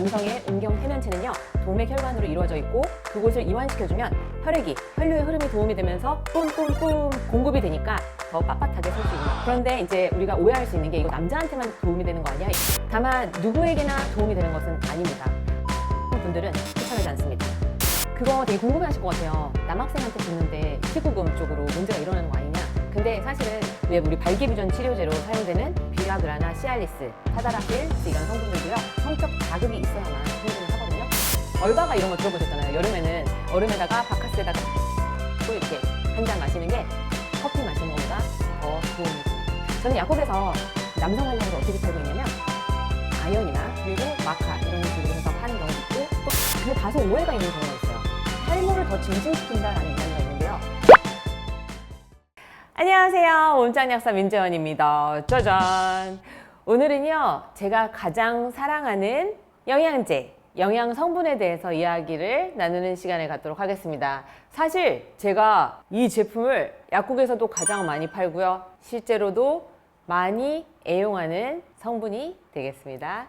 남성의 음경 해면체는요, 동맥 혈관으로 이루어져 있고 그곳을 이완시켜주면 혈류의 흐름이 도움이 되면서 뿜뿜뿜 공급이 되니까 더 빳빳하게 설 수 있는. 그런데 이제 우리가 오해할 수 있는 게 이거 남자한테만 도움이 되는 거 아니야? 다만 누구에게나 도움이 되는 것은 아닙니다. 분들은 추천하지 않습니다. 그거 되게 궁금해하실 것 같아요. 남학생한테 줬는데 피부금 쪽으로 문제가 일어나는 거 아니냐? 근데 사실은 왜 우리 발기부전 치료제로 사용되는 비아그라나 시알리스, 타다라필 이런 성분들도요, 성적 자극이 있어야만 성분을 하거든요. 얼바가 이런 거 들어보셨잖아요. 여름에는 얼음에다가 바카스에다가 또 이렇게 한 잔 마시는 게 커피 마시는 것보다 더 도움이 돼요. 저는 약국에서 남성 활력을 어떻게 팔고 있냐면 아연이나 그리고 마카 이런 식으로 해서 파는 경우도 있고, 또 근데 다소 오해가 있는 경우가 있어요. 탈모를 더 증진시킨다라는 이야기가 있는데요. 안녕하세요. 몸짱약사 민재원입니다. 짜잔! 오늘은요, 제가 가장 사랑하는 영양제, 영양 성분에 대해서 이야기를 나누는 시간을 갖도록 하겠습니다. 사실 제가 이 제품을 약국에서도 가장 많이 팔고요, 실제로도 많이 애용하는 성분이 되겠습니다.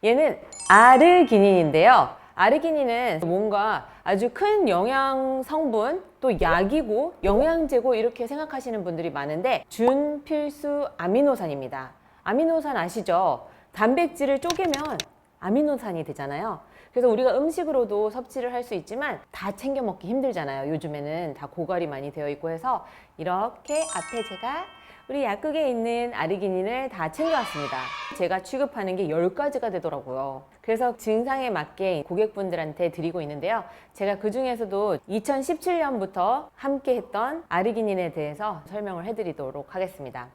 얘는 아르기닌인데요. 아르기닌은 뭔가 아주 큰 영양 성분, 또 약이고 영양제고 이렇게 생각하시는 분들이 많은데 준필수 아미노산입니다. 아미노산 아시죠? 단백질을 쪼개면 아미노산이 되잖아요. 그래서 우리가 음식으로도 섭취를 할 수 있지만 다 챙겨 먹기 힘들잖아요. 요즘에는 다 고갈이 많이 되어 있고 해서 이렇게 앞에 제가 우리 약국에 있는 아르기닌을 다 챙겨왔습니다. 제가 취급하는 게 10가지가 되더라고요. 그래서 증상에 맞게 고객분들한테 드리고 있는데요. 제가 그 중에서도 2017년부터 함께 했던 아르기닌에 대해서 설명을 해드리도록 하겠습니다.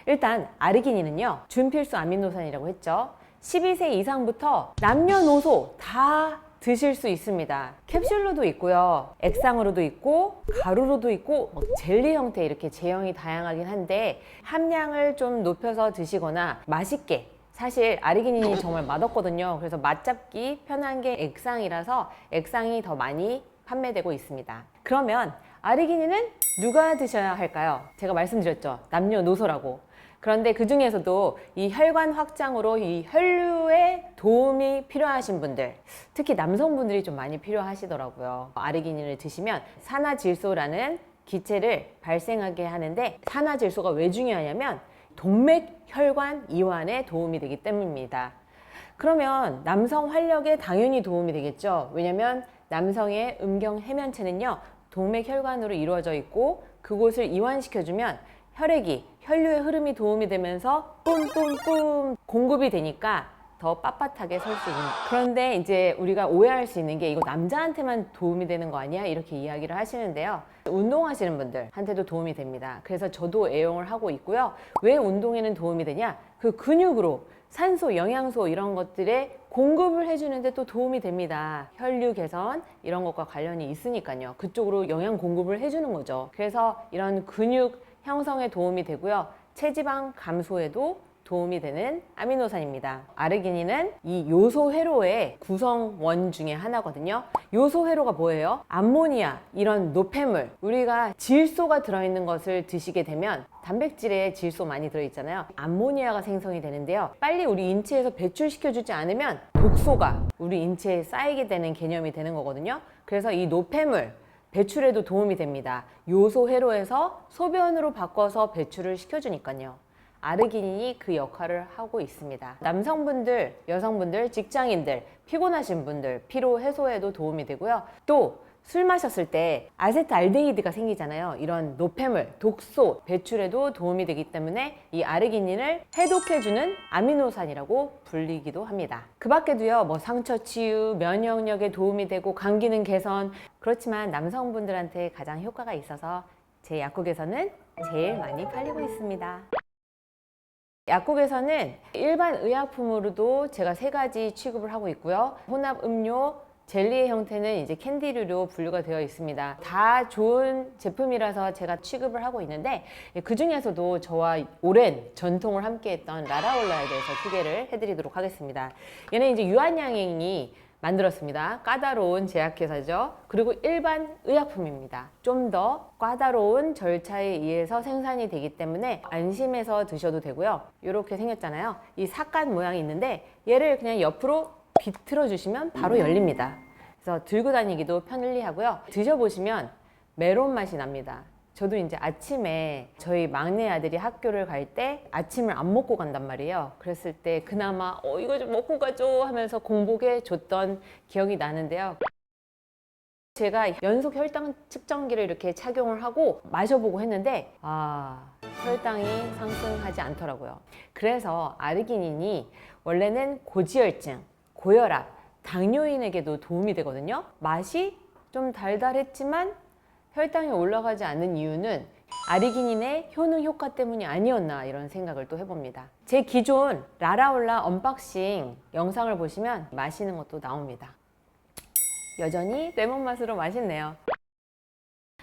일단 아르기닌은요, 준필수 아미노산이라고 했죠. 12세 이상부터 남녀노소 다 드실 수 있습니다. 캡슐로도 있고요, 액상으로도 있고, 가루로도 있고, 젤리 형태 이렇게 제형이 다양하긴 한데 함량을 좀 높여서 드시거나 맛있게, 사실 아르기닌이 정말 맛없거든요. 그래서 맛잡기 편한 게 액상이라서 액상이 더 많이 판매되고 있습니다. 그러면 아르기닌은 누가 드셔야 할까요? 제가 말씀드렸죠, 남녀노소라고. 그런데 그 중에서도 이 혈관 확장으로 이 혈류에 도움이 필요하신 분들, 특히 남성분들이 좀 많이 필요하시더라고요. 아르기닌을 드시면 산화질소라는 기체를 발생하게 하는데, 산화질소가 왜 중요하냐면 동맥 혈관 이완에 도움이 되기 때문입니다. 그러면 남성 활력에 당연히 도움이 되겠죠. 왜냐면 남성의 음경 해면체는요, 동맥 혈관으로 이루어져 있고 그곳을 이완시켜주면 혈류의 흐름이 도움이 되면서 뿜뿜뿜 공급이 되니까 더 빳빳하게 설 수 있는. 그런데 이제 우리가 오해할 수 있는 게 이거 남자한테만 도움이 되는 거 아니야? 이렇게 이야기를 하시는데요. 운동하시는 분들한테도 도움이 됩니다. 그래서 저도 애용을 하고 있고요. 왜 운동에는 도움이 되냐? 그 근육으로 산소, 영양소 이런 것들에 공급을 해주는데 또 도움이 됩니다. 혈류 개선 이런 것과 관련이 있으니까요. 그쪽으로 영양 공급을 해주는 거죠. 그래서 이런 근육 형성에 도움이 되고요, 체지방 감소에도 도움이 되는 아미노산입니다. 아르기닌은 이 요소 회로의 구성원 중에 하나거든요. 요소 회로가 뭐예요? 암모니아, 이런 노폐물, 우리가 질소가 들어있는 것을 드시게 되면 단백질에 질소 많이 들어있잖아요. 암모니아가 생성이 되는데요, 빨리 우리 인체에서 배출시켜주지 않으면 독소가 우리 인체에 쌓이게 되는 개념이 되는 거거든요. 그래서 이 노폐물 배출에도 도움이 됩니다. 요소 회로에서 소변으로 바꿔서 배출을 시켜주니까요. 아르기닌이 그 역할을 하고 있습니다. 남성분들, 여성분들, 직장인들, 피곤하신 분들 피로 해소에도 도움이 되고요. 또 술 마셨을 때 아세트알데히드가 생기잖아요. 이런 노폐물, 독소 배출에도 도움이 되기 때문에 이 아르기닌을 해독해주는 아미노산이라고 불리기도 합니다. 그 밖에도요, 뭐 상처 치유, 면역력에 도움이 되고 감기 기능 개선, 그렇지만 남성분들한테 가장 효과가 있어서 제 약국에서는 제일 많이 팔리고 있습니다. 약국에서는 일반 의약품으로도 제가 3가지 취급을 하고 있고요. 혼합 음료, 젤리의 형태는 이제 캔디류로 분류가 되어 있습니다. 다 좋은 제품이라서 제가 취급을 하고 있는데, 그 중에서도 저와 오랜 전통을 함께 했던 라라올라에 대해서 소개를 해드리도록 하겠습니다. 얘는 이제 유한양행이 만들었습니다. 까다로운 제약회사죠. 그리고 일반 의약품입니다. 좀 더 까다로운 절차에 의해서 생산이 되기 때문에 안심해서 드셔도 되고요. 이렇게 생겼잖아요. 이 사간 모양이 있는데 얘를 그냥 옆으로 비틀어 주시면 바로 열립니다. 그래서 들고 다니기도 편리하고요. 드셔보시면 메론 맛이 납니다. 저도 이제 아침에 저희 막내 아들이 학교를 갈 때 아침을 안 먹고 간단 말이에요. 그랬을 때 그나마 이거 좀 먹고 가죠 하면서 공복에 줬던 기억이 나는데요. 제가 연속 혈당 측정기를 이렇게 착용을 하고 마셔보고 했는데 혈당이 상승하지 않더라고요. 그래서 아르기닌이 원래는 고지혈증, 고혈압, 당뇨인에게도 도움이 되거든요. 맛이 좀 달달했지만 혈당이 올라가지 않는 이유는 아르기닌의 효능 효과 때문이 아니었나 이런 생각을 또 해봅니다. 제 기존 라라올라 언박싱 영상을 보시면 마시는 것도 나옵니다. 여전히 레몬 맛으로 맛있네요.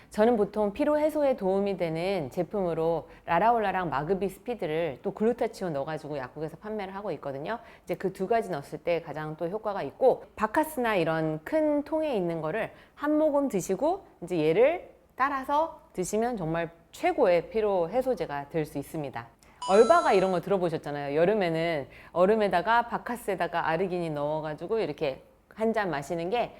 저는 보통 피로 해소에 도움이 되는 제품으로 라라올라랑 마그비 스피드를 또 글루타치온 넣어가지고 약국에서 판매를 하고 있거든요. 이제 그 두 가지 넣었을 때 가장 또 효과가 있고, 바카스나 이런 큰 통에 있는 거를 한 모금 드시고 이제 얘를 따라서 드시면 정말 최고의 피로 해소제가 될 수 있습니다. 얼바가 이런 거 들어보셨잖아요. 여름에는 얼음에다가 바카스에다가 아르기닌 넣어가지고 이렇게 한 잔 마시는 게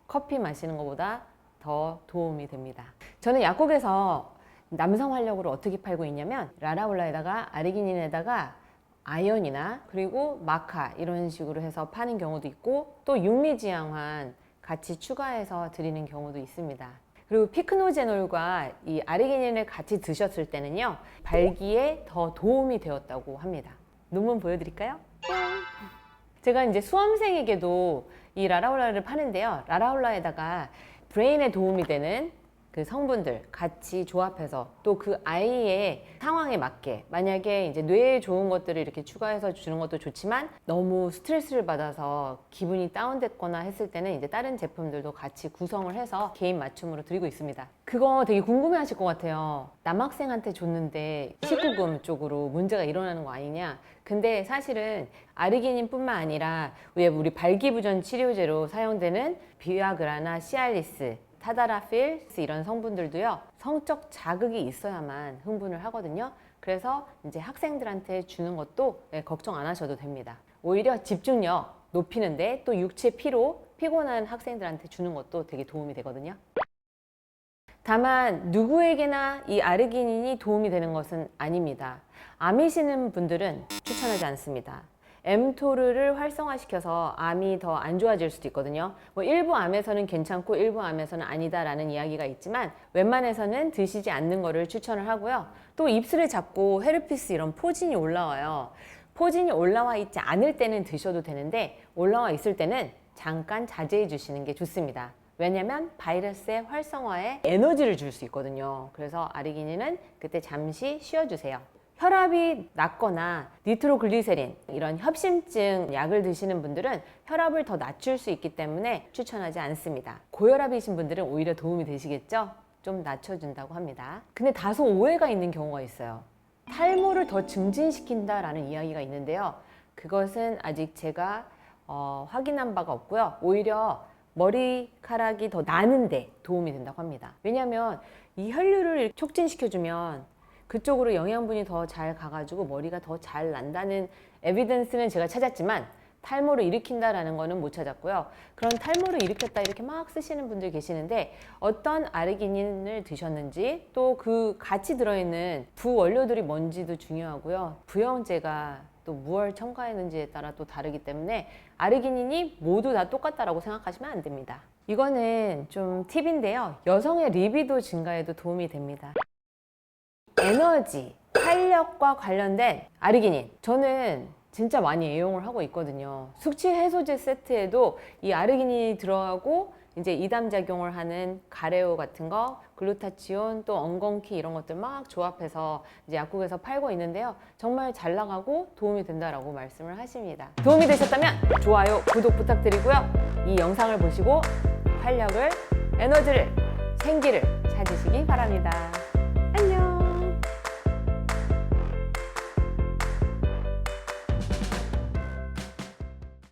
커피 마시는 것보다 더 도움이 됩니다. 저는 약국에서 남성 활력으로 어떻게 팔고 있냐면 라라올라에다가 아르기닌에다가 아연이나 그리고 마카 이런 식으로 해서 파는 경우도 있고, 또 육리지향환 같이 추가해서 드리는 경우도 있습니다. 그리고 피크노제놀과 이 아르기닌을 같이 드셨을 때는요, 발기에 더 도움이 되었다고 합니다. 논문 보여드릴까요? 제가 이제 수험생에게도 이 라라올라를 파는데요, 라라올라에다가 브레인에 도움이 되는 그 성분들 같이 조합해서 또 그 아이의 상황에 맞게, 만약에 이제 뇌에 좋은 것들을 이렇게 추가해서 주는 것도 좋지만 너무 스트레스를 받아서 기분이 다운됐거나 했을 때는 이제 다른 제품들도 같이 구성을 해서 개인 맞춤으로 드리고 있습니다. 그거 되게 궁금해 하실 것 같아요. 남학생한테 줬는데 19금 쪽으로 문제가 일어나는 거 아니냐. 근데 사실은 아르기닌 뿐만 아니라 왜 우리 발기부전 치료제로 사용되는 비아그라나 시알리스, 타다라필 이런 성분들도요, 성적 자극이 있어야만 흥분을 하거든요. 그래서 이제 학생들한테 주는 것도 걱정 안 하셔도 됩니다. 오히려 집중력 높이는데 또 육체 피로, 피곤한 학생들한테 주는 것도 되게 도움이 되거든요. 다만 누구에게나 이 아르기닌이 도움이 되는 것은 아닙니다. 암이시는 분들은 추천하지 않습니다. mTOR를 활성화시켜서 암이 더 안 좋아질 수도 있거든요. 뭐 일부 암에서는 괜찮고 일부 암에서는 아니다라는 이야기가 있지만 웬만해서는 드시지 않는 거를 추천을 하고요. 또 입술을 잡고 헤르피스 이런 포진이 올라와요. 포진이 올라와 있지 않을 때는 드셔도 되는데 올라와 있을 때는 잠깐 자제해 주시는 게 좋습니다. 왜냐면 바이러스의 활성화에 에너지를 줄 수 있거든요. 그래서 아르기닌은 그때 잠시 쉬어주세요. 혈압이 낮거나 니트로글리세린 이런 협심증 약을 드시는 분들은 혈압을 더 낮출 수 있기 때문에 추천하지 않습니다. 고혈압이신 분들은 오히려 도움이 되시겠죠? 좀 낮춰준다고 합니다. 근데 다소 오해가 있는 경우가 있어요. 탈모를 더 증진시킨다라는 이야기가 있는데요. 그것은 아직 제가 확인한 바가 없고요. 오히려 머리카락이 더 나는데 도움이 된다고 합니다. 왜냐하면 이 혈류를 촉진시켜주면 그쪽으로 영양분이 더 잘 가가지고 머리가 더 잘 난다는 에비던스는 제가 찾았지만 탈모를 일으킨다라는 거는 못 찾았고요. 그런 탈모를 일으켰다 이렇게 막 쓰시는 분들 계시는데 어떤 아르기닌을 드셨는지 또 그 같이 들어있는 부원료들이 뭔지도 중요하고요. 부영제가 또 무얼 첨가했는지에 따라 또 다르기 때문에 아르기닌이 모두 다 똑같다라고 생각하시면 안 됩니다. 이거는 좀 팁인데요. 여성의 리비도 증가에도 도움이 됩니다. 에너지, 활력과 관련된 아르기닌, 저는 진짜 많이 애용을 하고 있거든요. 숙취 해소제 세트에도 이 아르기닌이 들어가고 이제 이담작용을 하는 가레오 같은 거, 글루타치온, 또 엉겅키 이런 것들 막 조합해서 이제 약국에서 팔고 있는데요. 정말 잘 나가고 도움이 된다라고 말씀을 하십니다. 도움이 되셨다면 좋아요, 구독 부탁드리고요. 이 영상을 보시고 활력을, 에너지를, 생기를 찾으시기 바랍니다.